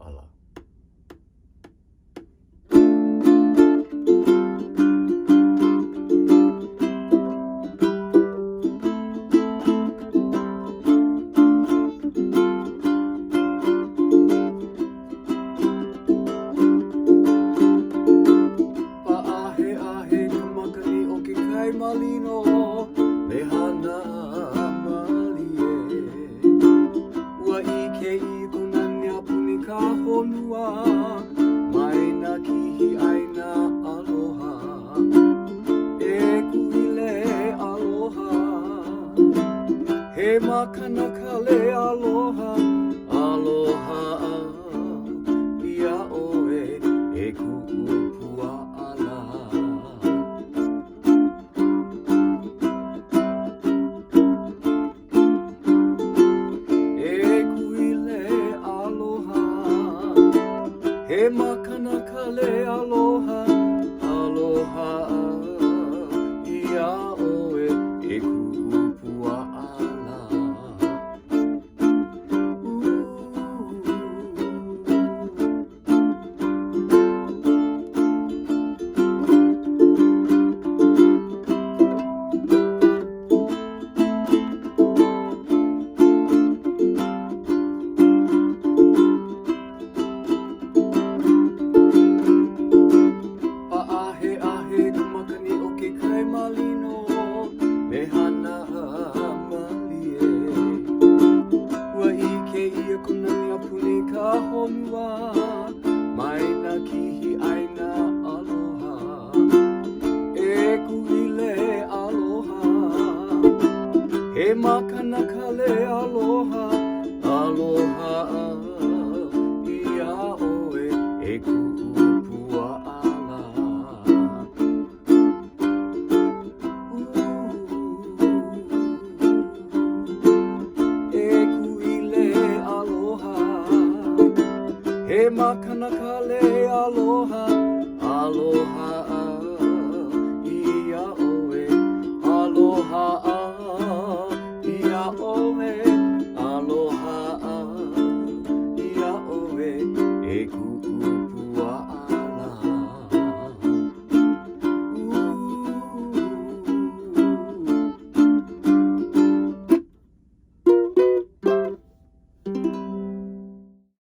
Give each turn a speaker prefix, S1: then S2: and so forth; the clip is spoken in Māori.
S1: ala.
S2: Malino me hana malie ua ike I kunania puni ka honua mai na kihi aina aloha e kuile aloha he makana kale aloha aloha ia oe e kuupua ala He makana kale aloha, aloha ia oe e kuupua ala. Malino me hana malie ua ike ia kunania puni ka honua mai na kihi aina aloha e kuile aloha he makana kale aloha aloha ia oe e kuupua ala He makana kale aloha, aloha ia oe, aloha